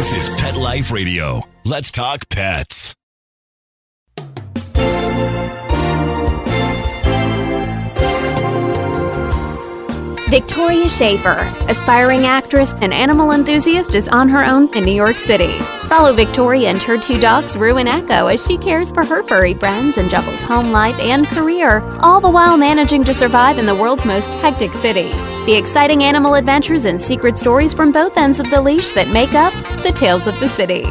This is Pet Life Radio. Let's talk pets. Victoria Shaffer, aspiring actress and animal enthusiast, is on her own in New York City. Follow Victoria and her two dogs, Rue and Echo, as she cares for her furry friends and juggles home life and career, all the while managing to survive in the world's most hectic city. The exciting animal adventures and secret stories from both ends of the leash that make up the Tales of the City.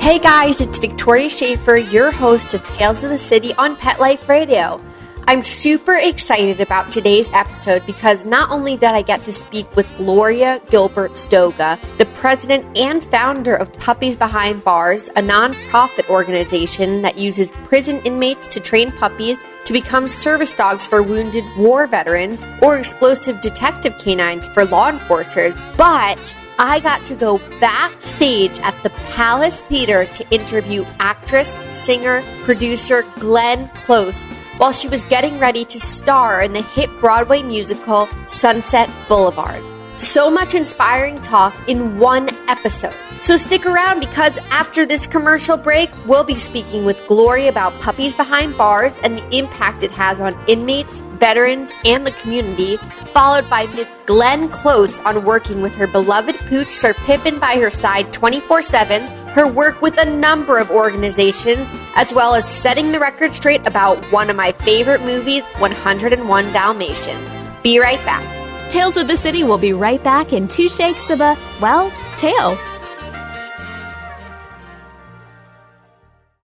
Hey guys, it's Victoria Shaffer, your host of Tales of the City on Pet Life Radio. I'm super excited about today's episode because not only did I get to speak with Gloria Gilbert Stoga, the president and founder of Puppies Behind Bars, a nonprofit organization that uses prison inmates to train puppies to become service dogs for wounded war veterans or explosive detective canines for law enforcers, but I got to go backstage at the Palace Theater to interview actress, singer, producer Glenn Close while she was getting ready to star in the hit Broadway musical Sunset Boulevard. So much inspiring talk in one episode. So stick around because after this commercial break, we'll be speaking with Gloria about Puppies Behind Bars and the impact it has on inmates, veterans, and the community, followed by Miss Glenn Close on working with her beloved pooch Sir Pippin by her side 24/7, her work with a number of organizations, as well as setting the record straight about one of my favorite movies, 101 Dalmatians. Be right back. Tales of the City will be right back in two shakes of a, well, tail.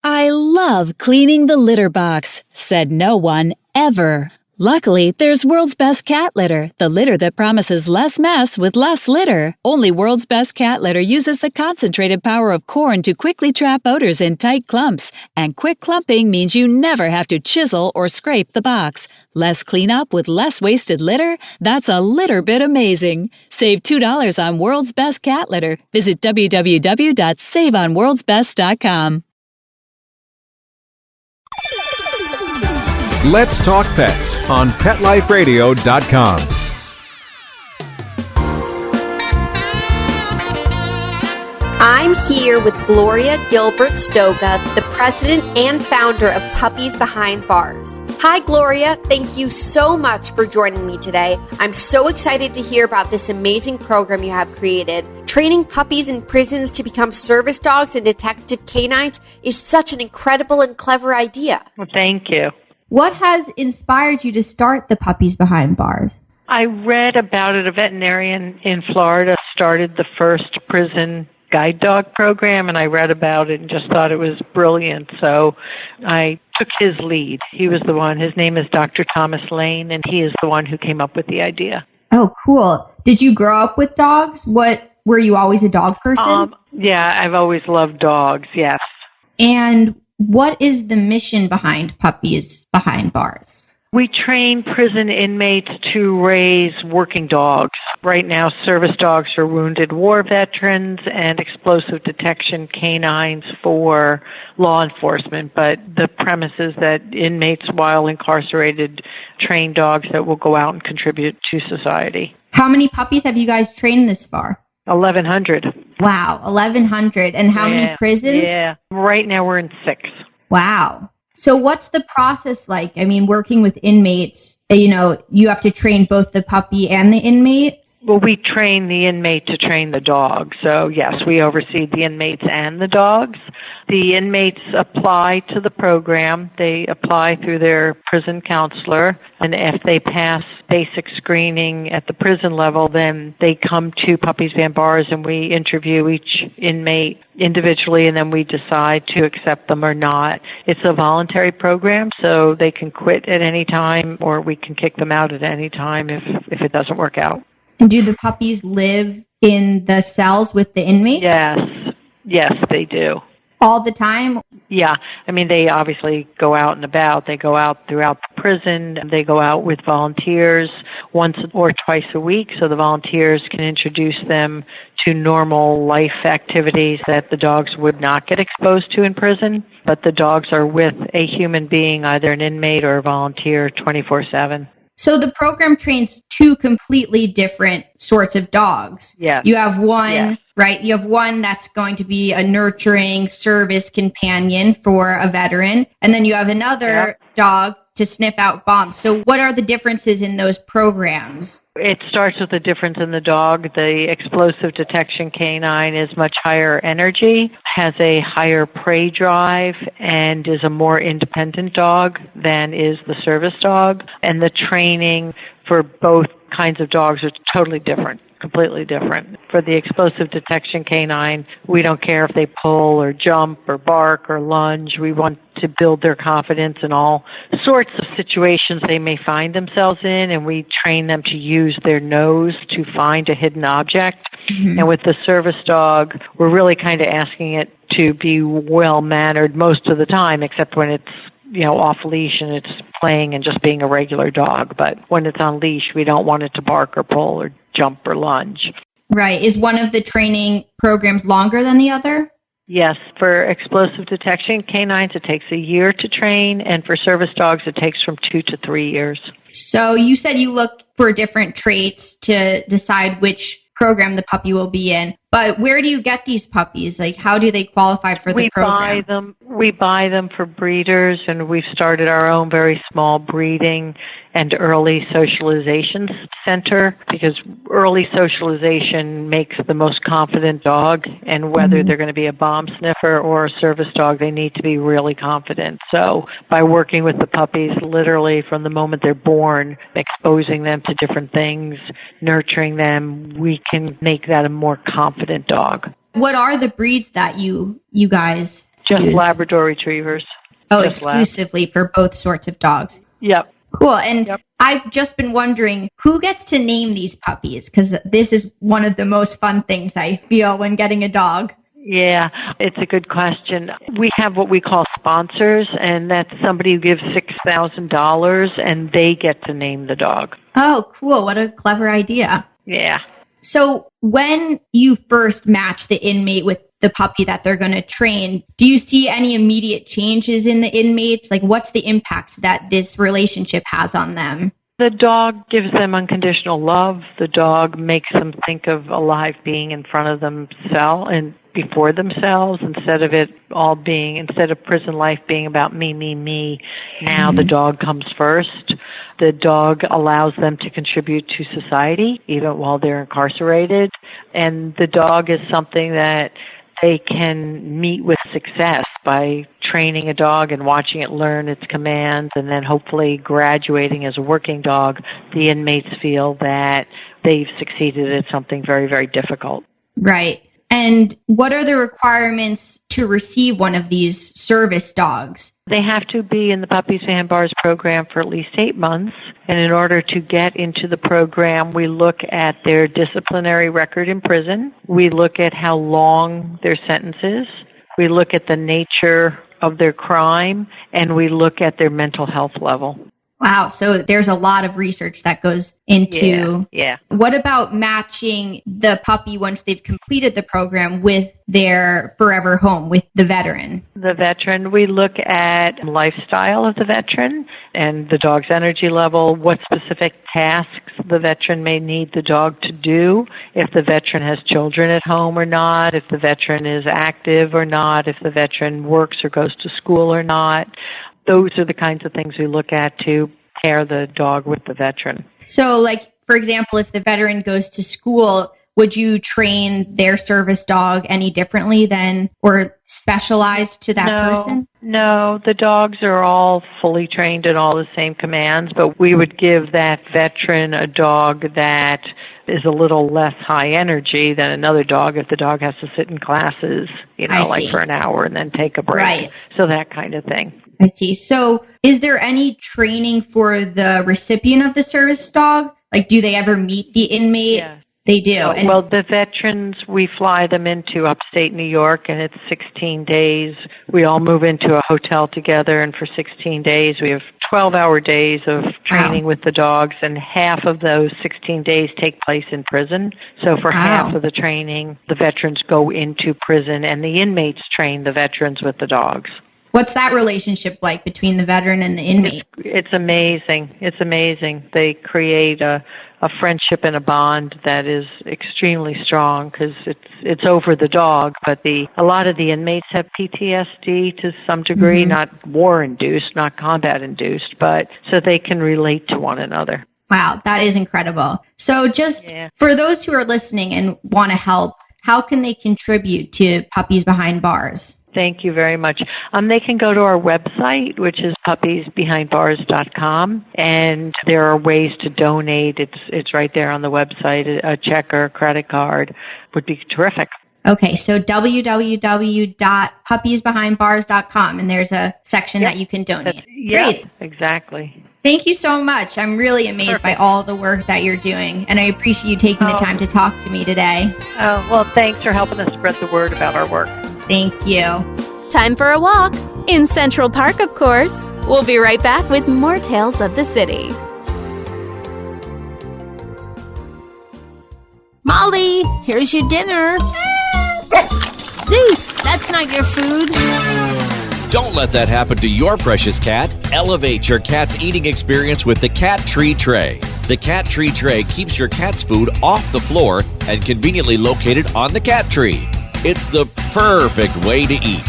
I love cleaning the litter box, said no one ever. Luckily, there's World's Best Cat Litter, the litter that promises less mess with less litter. Only World's Best Cat Litter uses the concentrated power of corn to quickly trap odors in tight clumps. And quick clumping means you never have to chisel or scrape the box. Less cleanup with less wasted litter? That's a litter bit amazing. Save $2 on World's Best Cat Litter. Visit www.saveonworldsbest.com. Let's Talk Pets on PetLifeRadio.com. I'm here with Gloria Gilbert Stoga, the president and founder of Puppies Behind Bars. Hi, Gloria. Thank you so much for joining me today. I'm so excited to hear about this amazing program you have created. Training puppies in prisons to become service dogs and detective canines is such an incredible and clever idea. Well, thank you. What has inspired you to start the Puppies Behind Bars? I read about it. A veterinarian in Florida started the first prison guide dog program, and I read about it and just thought it was brilliant. So I took his lead. He was the one. His name is Dr. Thomas Lane, and he is the one who came up with the idea. Oh, cool. Did you grow up with dogs? Were you always a dog person? Yeah, I've always loved dogs, yes. And what is the mission behind Puppies Behind Bars? We train prison inmates to raise working dogs. Right now, service dogs are wounded war veterans and explosive detection canines for law enforcement. But the premise is that inmates, while incarcerated, train dogs that will go out and contribute to society. How many puppies have you guys trained this far? 1,100. Wow, 1,100. And how many prisons? Yeah, right now we're in 6. Wow. So what's the process like? I mean, working with inmates, you have to train both the puppy and the inmate? Well, we train the inmate to train the dog. So, yes, we oversee the inmates and the dogs. The inmates apply to the program. They apply through their prison counselor. And if they pass basic screening at the prison level, then they come to Puppies Behind Bars and we interview each inmate individually, and then we decide to accept them or not. It's a voluntary program, so they can quit at any time or we can kick them out at any time if it doesn't work out. And do the puppies live in the cells with the inmates? Yes, they do. All the time? Yeah. I mean, they obviously go out and about. They go out throughout the prison. They go out with volunteers once or twice a week, so the volunteers can introduce them to normal life activities that the dogs would not get exposed to in prison. But the dogs are with a human being, either an inmate or a volunteer, 24/7. So the program trains 2 completely different sorts of dogs. Yes. You have one right? You have one that's going to be a nurturing service companion for a veteran, and then you have another dog to sniff out bombs. So what are the differences in those programs? It starts with the difference in the dog. The explosive detection canine is much higher energy, has a higher prey drive, and is a more independent dog than is the service dog. And the training for both kinds of dogs are totally different. Completely different. For the explosive detection canine, we don't care if they pull or jump or bark or lunge. We want to build their confidence in all sorts of situations they may find themselves in, and we train them to use their nose to find a hidden object. And with the service dog, we're really kind of asking it to be well-mannered most of the time, except when it's off leash and it's playing and just being a regular dog. But when it's on leash, we don't want it to bark or pull or jump or lunge. Right. Is one of the training programs longer than the other? Yes. For explosive detection canines, it takes a year to train, and for service dogs, it takes from 2 to 3 years. So you said you look for different traits to decide which program the puppy will be in. But where do you get these puppies? Like, how do they qualify for the program? We buy them for breeders, and we've started our own very small breeding and early socialization center, because early socialization makes the most confident dog, and whether they're going to be a bomb sniffer or a service dog, they need to be really confident. So by working with the puppies literally from the moment they're born, exposing them to different things, nurturing them, we can make that a more confident dog. What are the breeds that you guys Just use? Labrador Retrievers. Oh, exclusively for both sorts of dogs. Yep. Cool. And I've just been wondering, who gets to name these puppies? Because this is one of the most fun things I feel when getting a dog. Yeah, it's a good question. We have what we call sponsors, and that's somebody who gives $6,000 and they get to name the dog. Oh, cool. What a clever idea. Yeah. So when you first match the inmate with the puppy that they're going to train, do you see any immediate changes in the inmates? Like, what's the impact that this relationship has on them? The dog gives them unconditional love. The dog makes them think of a live being in front of themselves and before themselves, instead of prison life being about me, now the dog comes first. The dog allows them to contribute to society, even while they're incarcerated. And the dog is something that they can meet with success by training a dog and watching it learn its commands, and then hopefully graduating as a working dog. The inmates feel that they've succeeded at something very, very difficult. Right. And what are the requirements to receive one of these service dogs? They have to be in the Puppies Behind Bars program for at least 8 months. And in order to get into the program, we look at their disciplinary record in prison. We look at how long their sentence is. We look at the nature of their crime, and we look at their mental health level. Wow. So there's a lot of research that goes into. Yeah. What about matching the puppy once they've completed the program with their forever home, with the veteran? The veteran, we look at lifestyle of the veteran and the dog's energy level, what specific tasks the veteran may need the dog to do, if the veteran has children at home or not, if the veteran is active or not, if the veteran works or goes to school or not. Those are the kinds of things we look at to pair the dog with the veteran. So, like, for example, if the veteran goes to school, would you train their service dog any differently than, or specialized to that person? No, the dogs are all fully trained in all the same commands, but we would give that veteran a dog that is a little less high energy than another dog if the dog has to sit in classes, like for an hour and then take a break. Right. So that kind of thing. I see. So is there any training for the recipient of the service dog? Like, do they ever meet the inmate? Yeah. They do. Well, the veterans, we fly them into upstate New York, and it's 16 days. We all move into a hotel together, and for 16 days, we have 12-hour days of training with the dogs, and half of those 16 days take place in prison. So for half of the training, the veterans go into prison, and the inmates train the veterans with the dogs. What's that relationship like between the veteran and the inmate? It's amazing. It's amazing. They create a a friendship and a bond that is extremely strong because it's over the dog. But a lot of the inmates have PTSD to some degree, not war-induced, not combat-induced, but so they can relate to one another. Wow, that is incredible. So just for those who are listening and want to help, how can they contribute to Puppies Behind Bars? Thank you very much. They can go to our website, which is puppiesbehindbars.com, and there are ways to donate. It's right there on the website. A check or a credit card would be terrific. Okay, so www.puppiesbehindbars.com, and there's a section that you can donate. Great. Exactly. Thank you so much. I'm really amazed by all the work that you're doing, and I appreciate you taking the time to talk to me today. Oh, well, thanks for helping us spread the word about our work. Thank you. Time for a walk in Central Park, of course. We'll be right back with more Tales of the City. Molly, here's your dinner. Zeus, that's not your food. Don't let that happen to your precious cat. Elevate your cat's eating experience with the Cat Tree Tray. The Cat Tree Tray keeps your cat's food off the floor and conveniently located on the cat tree. It's the perfect way to eat.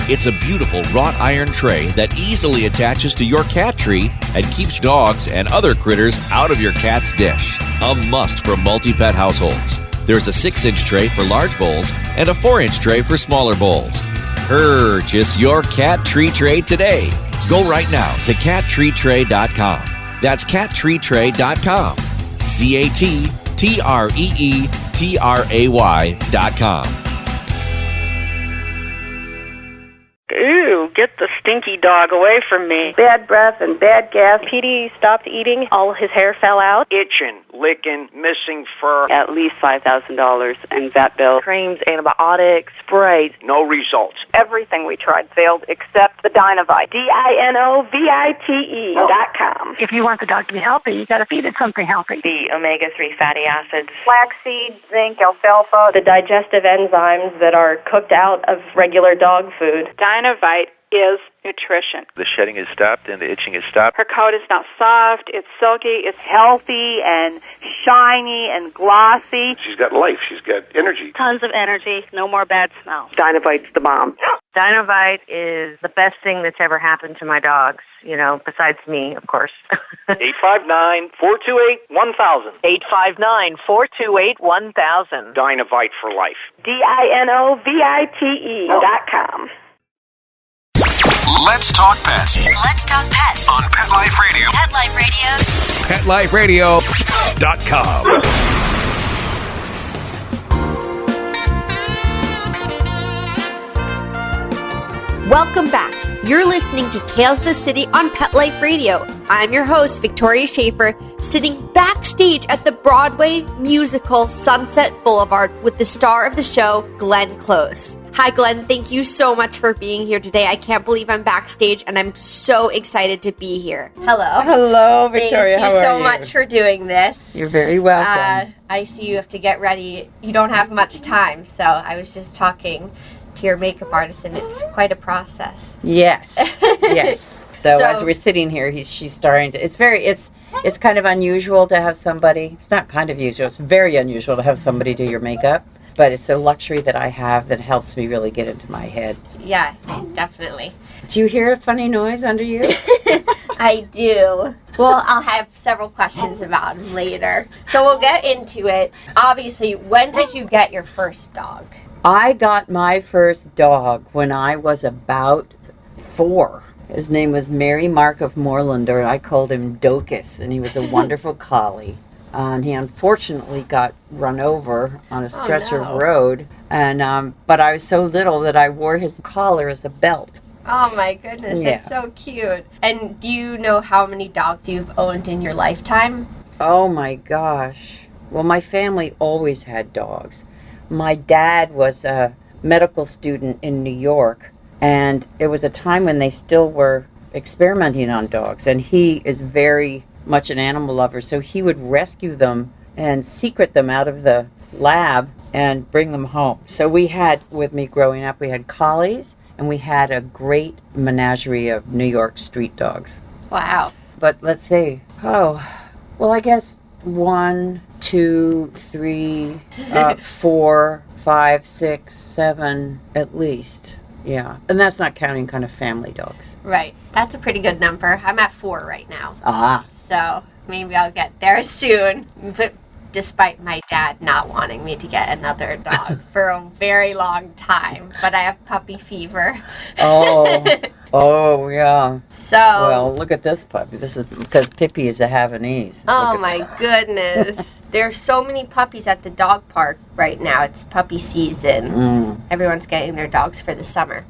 It's a beautiful wrought iron tray that easily attaches to your cat tree and keeps dogs and other critters out of your cat's dish. A must for multi-pet households. There's a 6-inch tray for large bowls and a 4-inch tray for smaller bowls. Purchase your Cat Tree Tray today. Go right now to cattreetray.com. That's cattreetray.com. CATTREETRAY.com. Ew, get the stinky dog away from me. Bad breath and bad gas. Petey stopped eating. All his hair fell out. Itching, licking, missing fur. At least $5,000 in vet bill. Creams, antibiotics, sprays. No results. Everything we tried failed except the Dinovite. DINOVITE.com. If you want the dog to be healthy, you got to feed it something healthy. The omega-3 fatty acids. Flaxseed, zinc, alfalfa. The digestive enzymes that are cooked out of regular dog food. Dinovite is nutrition. The shedding is stopped and the itching is stopped. Her coat is now soft, it's silky, it's healthy and shiny and glossy. She's got life. She's got energy. Tons of energy, no more bad smell. Dinovite's the bomb. Dinovite is the best thing that's ever happened to my dogs, besides me, of course. 859-428-1000. 859-428-1000. Dinovite for life. DINOVITE.com. Let's talk pets. Let's talk pets On Pet Life Radio. Pet Life Radio. PetLifeRadio.com. Welcome back. You're listening to Tales of the City on Pet Life Radio. I'm your host, Victoria Shaffer, sitting backstage at the Broadway musical Sunset Boulevard with the star of the show, Glenn Close. Hi, Glenn. Thank you so much for being here today. I can't believe I'm backstage, and I'm so excited to be here. Hello. Hello, Victoria. Thank you so much for doing this. You're very welcome. I see you have to get ready. You don't have much time, so I was just talking to your makeup artist, and it's quite a process. Yes. Yes. So as we're sitting here, she's starting to. It's kind of unusual to have somebody. It's not kind of usual. It's very unusual to have somebody do your makeup. But it's a luxury that I have that helps me really get into my head. Yeah, definitely. Do you hear a funny noise under you? I do. Well, I'll have several questions about him later. So we'll get into it. Obviously, when did you get your first dog? I got my first dog when I was about 4. His name was Mary Mark of Moorlander, and I called him Docus, and he was a wonderful collie. And he unfortunately got run over on a stretch of road. And but I was so little that I wore his collar as a belt. Oh my goodness, That's so cute. And do you know how many dogs you've owned in your lifetime? Oh my gosh. Well, my family always had dogs. My dad was a medical student in New York, and it was a time when they still were experimenting on dogs. And he is very much an animal lover, so he would rescue them and secret them out of the lab and bring them home. So we had, with me growing up, we had collies, and we had a great menagerie of New York street dogs. Wow. But let's see. I guess 1, 2, 3, 4, 5, 6, 7 at least. Yeah. And that's not counting kind of family dogs. Right. That's a pretty good number. I'm at 4 right now. Ah. So maybe I'll get there soon. But despite my dad not wanting me to get another dog for a very long time. But I have puppy fever. Oh, yeah. So. Well, look at this puppy. This is because Pippi is a Havanese. Oh, my goodness. There's so many puppies at the dog park right now. It's puppy season. Everyone's getting their dogs for the summer.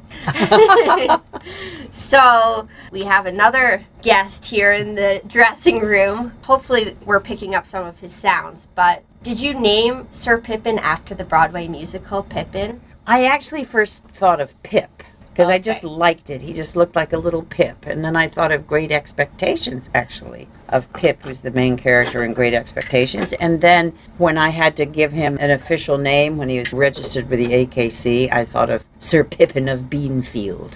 So we have another guest here in the dressing room. Hopefully we're picking up some of his sounds. But did you name Sir Pippin after the Broadway musical Pippin? I actually first thought of Pip. Because I just liked it. He just looked like a little Pip. And then I thought of Great Expectations, actually, of Pip, who's the main character in Great Expectations. And then when I had to give him an official name, when he was registered with the AKC, I thought of Sir Pippin of Beanfield.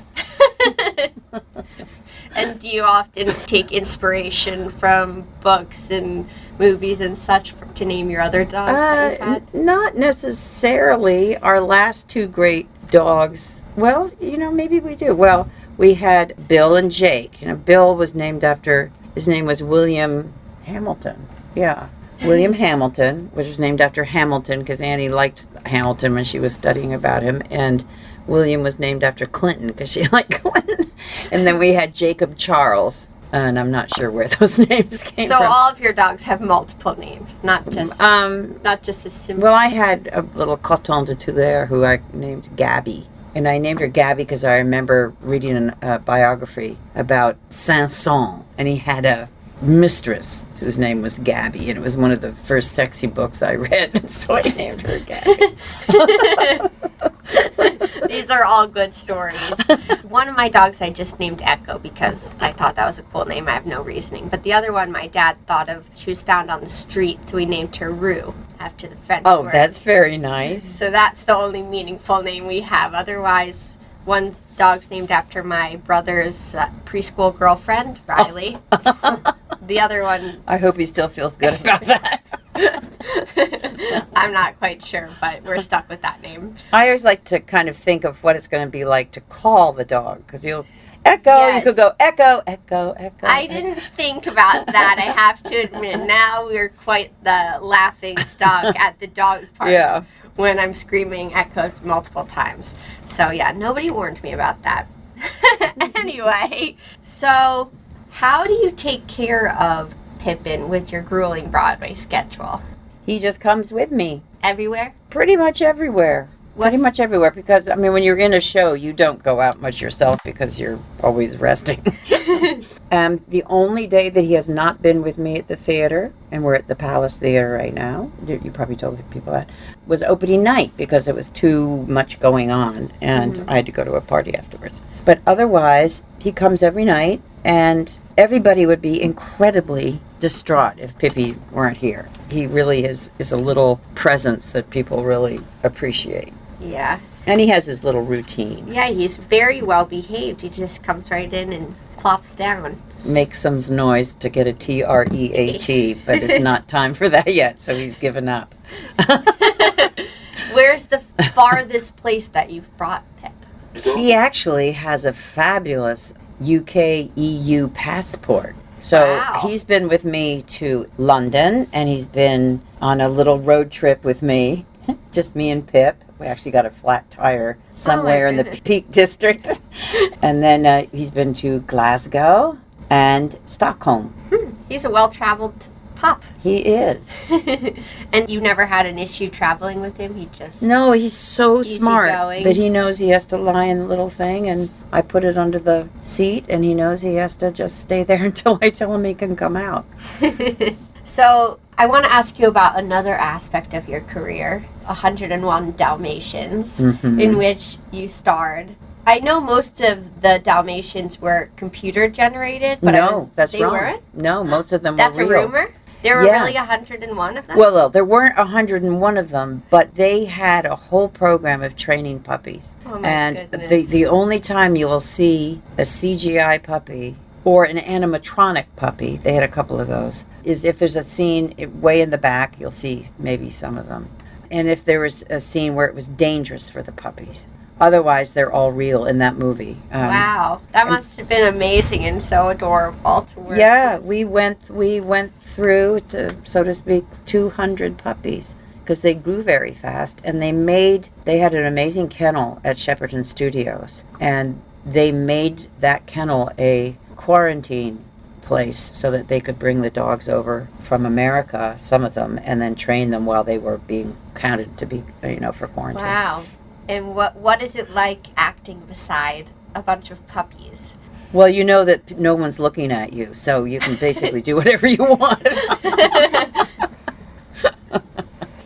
And do you often take inspiration from books and movies and such to name your other dogs that you've had? Not necessarily. Our last 2 great dogs... Well, maybe we do. Well, we had Bill and Jake. Bill was named after, his name was William Hamilton. Yeah, William Hamilton, which was named after Hamilton because Annie liked Hamilton when she was studying about him. And William was named after Clinton because she liked Clinton. And then we had Jacob Charles. And I'm not sure where those names came from. So all of your dogs have multiple names, not just a simple... Well, I had a little coton de Tulare who I named Gabby. And I named her Gabby because I remember reading a biography about Saint-Saëns. And he had a mistress whose name was Gabby. And it was one of the first sexy books I read. So I named her Gabby. These are all good stories. One of my dogs I just named Echo because I thought that was a cool name. I have no reasoning. But the other one my dad thought of, she was found on the street, so we named her Rue after the French word. That's very nice. So that's the only meaningful name we have. Otherwise, one dog's named after my brother's preschool girlfriend, Riley. The other one... I hope he still feels good about that. I'm not quite sure, but we're stuck with that name. I always like to kind of think of what it's going to be like to call the dog, because you'll Echo, yes. You could go Echo, Echo, Echo. I didn't think about that, I have to admit. Now we're quite the laughing stock at the dog park when I'm screaming Echoes multiple times. So yeah, nobody warned me about that. Anyway, so how do you take care of Pippin with your grueling Broadway schedule? He just comes with me. Everywhere? Pretty much everywhere. Pretty much everywhere, because, I mean, when you're in a show, you don't go out much yourself because you're always resting. The only day that he has not been with me at the theater, and we're at the Palace Theater right now, you probably told people that, was opening night because it was too much going on, and I had to go to a party afterwards. But otherwise, he comes every night, and everybody would be incredibly distraught if Pippi weren't here. He really is a little presence that people really appreciate. Yeah. And he has his little routine. Yeah, he's very well behaved. He just comes right in and plops down. Makes some noise to get a TREAT, but it's not time for that yet, so he's given up. Where's the farthest place that you've brought Pip? He actually has a fabulous UK EU passport. So he's been with me to London, and he's been on a little road trip with me, just me and Pip. We actually got a flat tire somewhere in the Peak District. And then he's been to Glasgow and Stockholm. He's a well-traveled pup. He is. And you never had an issue traveling with him? He just... No, he's so smart. Going. But he knows he has to lie in the little thing, and I put it under the seat, and he knows he has to just stay there until I tell him he can come out. So I want to ask you about another aspect of your career, 101 Dalmatians, in which you starred. I know most of the Dalmatians were computer generated, but that's wrong. Weren't? No, most of them That's were real. That's a rumor? There were really 101 of them? Well, there weren't 101 of them, but they had a whole program of training puppies. Oh my and goodness. the only time you will see a CGI puppy or an animatronic puppy. They had a couple of those. Is if there's a scene way in the back, you'll see maybe some of them. And if there was a scene where it was dangerous for the puppies. Otherwise, they're all real in that movie. Wow, that must have been amazing and so adorable to work. Yeah, we went through, to, so to speak, 200 puppies because they grew very fast, and they had an amazing kennel at Shepperton Studios, and they made that kennel a quarantine place so that they could bring the dogs over from America, some of them, and then train them while they were being counted to be, for quarantine. Wow. And what is it like acting beside a bunch of puppies? Well, you know that no one's looking at you, so you can basically do whatever you want.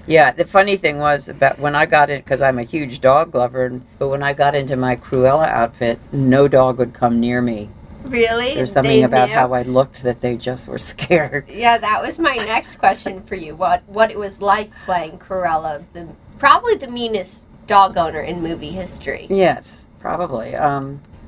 Yeah, the funny thing was about when I got in, because I'm a huge dog lover, but when I got into my Cruella outfit, no dog would come near me. Really? There's something about how I looked that they just were scared. Yeah, that was my next question for you. What it was like playing Cruella, probably the meanest dog owner in movie history. Yes, probably.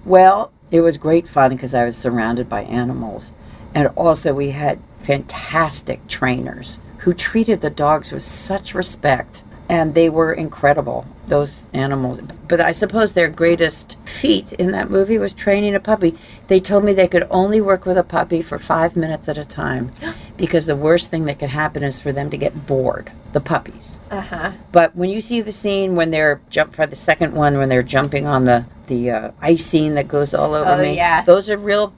Well, it was great fun because I was surrounded by animals. And also we had fantastic trainers who treated the dogs with such respect. And they were incredible, those animals. But I suppose their greatest feat in that movie was training a puppy. They told me they could only work with a puppy for 5 minutes at a time because the worst thing that could happen is for them to get bored, the puppies. Uh-huh. But when you see the scene when they're for the second one, when they're jumping on the icing that goes all over me, yeah. those are real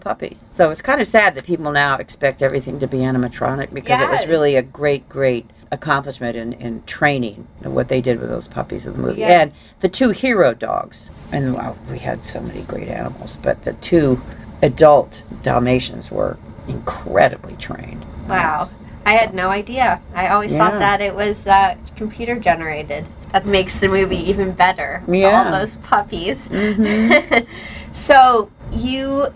puppies. So it's kind of sad that people now expect everything to be animatronic because it was really a great accomplishment in training what they did with those puppies in the movie. Yeah. And the 2 hero dogs, and wow, we had so many great animals, but the 2 adult Dalmatians were incredibly trained. Wow. I had no idea. I always thought that it was computer generated. That makes the movie even better. Yeah. All those puppies. Mm-hmm. So you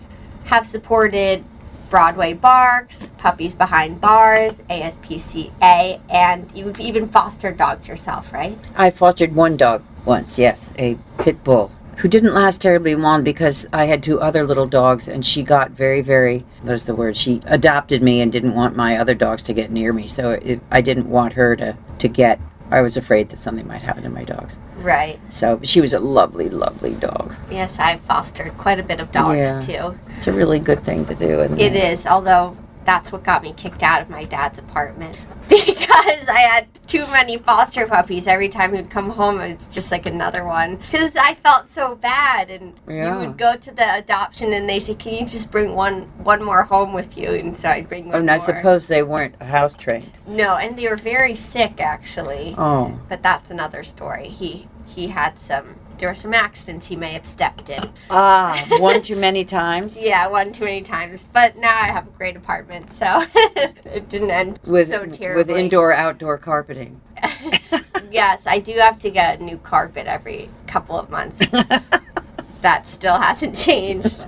have supported Broadway Barks, Puppies Behind Bars, ASPCA, and you've even fostered dogs yourself, right? I fostered one dog once, yes, a pit bull, who didn't last terribly long because I had 2 other little dogs, and she got she adopted me and didn't want my other dogs to get near me, so I didn't want her to get, I was afraid that something might happen to my dogs. Right. So she was a lovely, lovely dog. Yes, I've fostered quite a bit of dogs, too. It's a really good thing to do. It is, although that's what got me kicked out of my dad's apartment. Because I had too many foster puppies. Every time he'd come home, it's just like another one. Because I felt so bad. And you would go to the adoption and they say, can you just bring one more home with you? And so I'd bring one more. And I suppose they weren't house trained. No, and they were very sick, actually. Oh. But that's another story. He had there were some accidents he may have stepped in. One too many times? Yeah, one too many times. But now I have a great apartment, so it didn't end so terribly. With indoor-outdoor carpeting. Yes, I do have to get a new carpet every couple of months. That still hasn't changed.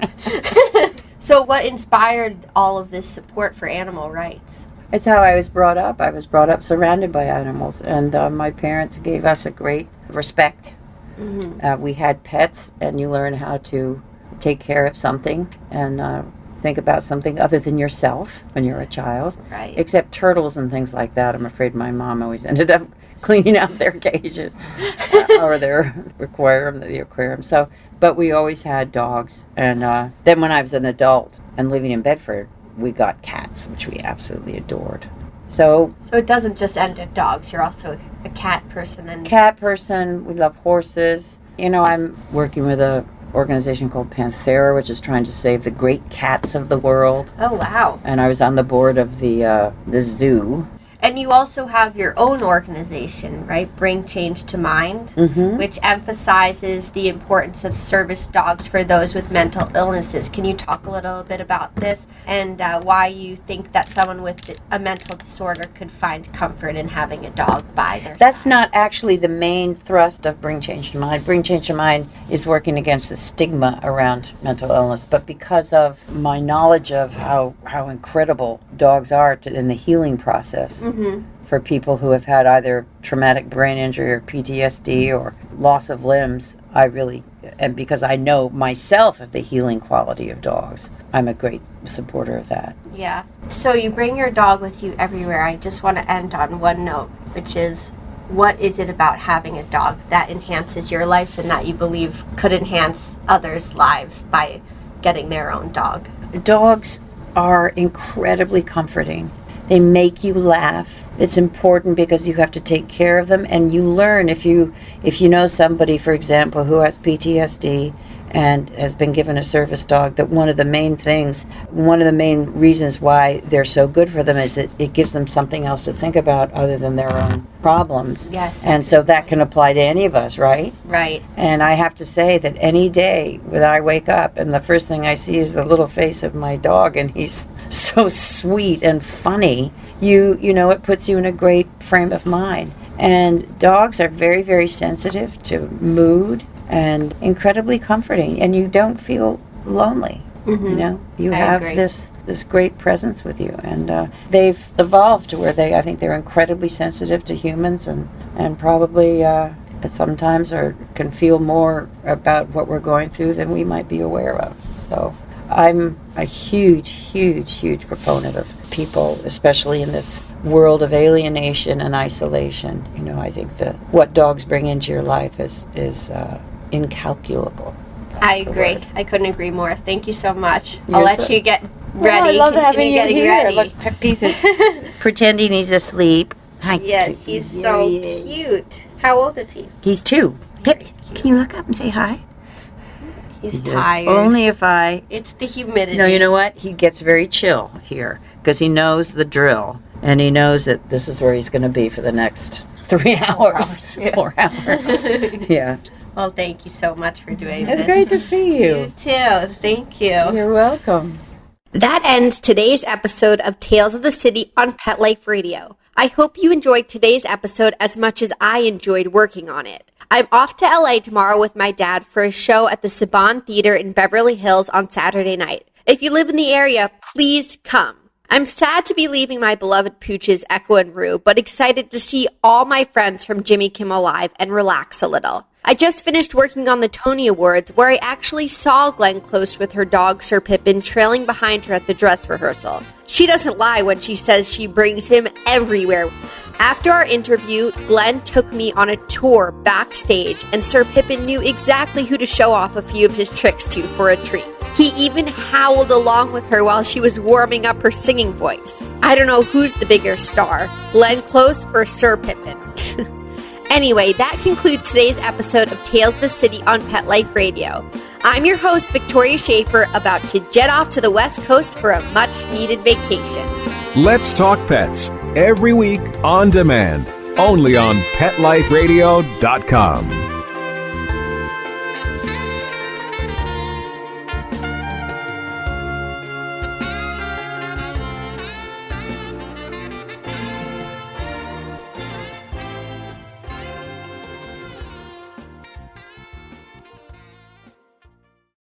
So what inspired all of this support for animal rights? It's how I was brought up. I was brought up surrounded by animals, and my parents gave us a great respect. Mm-hmm. We had pets, and you learn how to take care of something and think about something other than yourself when you're a child. Right. Except turtles and things like that. I'm afraid my mom always ended up cleaning out their cages or their aquarium. So, but we always had dogs. And then when I was an adult and living in Bedford, we got cats, which we absolutely adored. So it doesn't just end at dogs. You're also a cat person. Cat person. We love horses. I'm working with a organization called Panthera, which is trying to save the great cats of the world. Oh, wow. And I was on the board of the zoo. And you also have your own organization, right? Bring Change to Mind, which emphasizes the importance of service dogs for those with mental illnesses. Can you talk a little bit about this and why you think that someone with a mental disorder could find comfort in having a dog by their side? That's not actually the main thrust of Bring Change to Mind. Bring Change to Mind is working against the stigma around mental illness. But because of my knowledge of how incredible dogs are in the healing process, for people who have had either traumatic brain injury or PTSD or loss of limbs, I really and because I know myself of the healing quality of dogs, I'm a great supporter of that. Yeah. So you bring your dog with you everywhere. I just want to end on one note, which is, what is it about having a dog that enhances your life and that you believe could enhance others' lives by getting their own dog? Dogs are incredibly comforting. They make you laugh. It's important because you have to take care of them, and you learn if you know somebody, for example, who has PTSD and has been given a service dog, that one of the main reasons why they're so good for them is that it gives them something else to think about other than their own problems. Yes. And so that can apply to any of us, right? Right. And I have to say that any day when I wake up and the first thing I see is the little face of my dog, and he's so sweet and funny, you know, it puts you in a great frame of mind. And dogs are very, very sensitive to mood and incredibly comforting, and you don't feel lonely. Mm-hmm. You know, you I have agree. this great presence with you, and they've evolved to where I think they're incredibly sensitive to humans, and probably sometimes can feel more about what we're going through than we might be aware of. So I'm a huge proponent of people, especially in this world of alienation and isolation. You know, I think that what dogs bring into your life is incalculable. I agree. I couldn't agree more. Thank you so much. You're I'll let so- you get ready. I love having Continue you getting here. ready. Look, Puppies is pretending he's asleep. Hi, Yes, Puppies. he's Here so he is. cute. How old is he? He's 2. Pips, can you look up and say hi? He's He says, tired. Only if I... It's the humidity. No, you know what? He gets very chill here because he knows the drill, and he knows that this is where he's going to be for the next 3 hours, 4 hours. Yeah. Well, thank you so much for doing this. It's great to see you. You too. Thank you. You're welcome. That ends today's episode of Tales of the City on Pet Life Radio. I hope you enjoyed today's episode as much as I enjoyed working on it. I'm off to LA tomorrow with my dad for a show at the Saban Theater in Beverly Hills on Saturday night. If you live in the area, please come. I'm sad to be leaving my beloved pooches Echo and Rue, but excited to see all my friends from Jimmy Kimmel Live and relax a little. I just finished working on the Tony Awards, where I actually saw Glenn Close with her dog Sir Pippin trailing behind her at the dress rehearsal. She doesn't lie when she says she brings him everywhere. After our interview, Glenn took me on a tour backstage, and Sir Pippin knew exactly who to show off a few of his tricks to for a treat. He even howled along with her while she was warming up her singing voice. I don't know who's the bigger star, Glenn Close or Sir Pippin. Anyway, that concludes today's episode of Tales of the City on Pet Life Radio. I'm your host, Victoria Shaffer, about to jet off to the West Coast for a much-needed vacation. Let's Talk Pets, every week on demand, only on PetLifeRadio.com.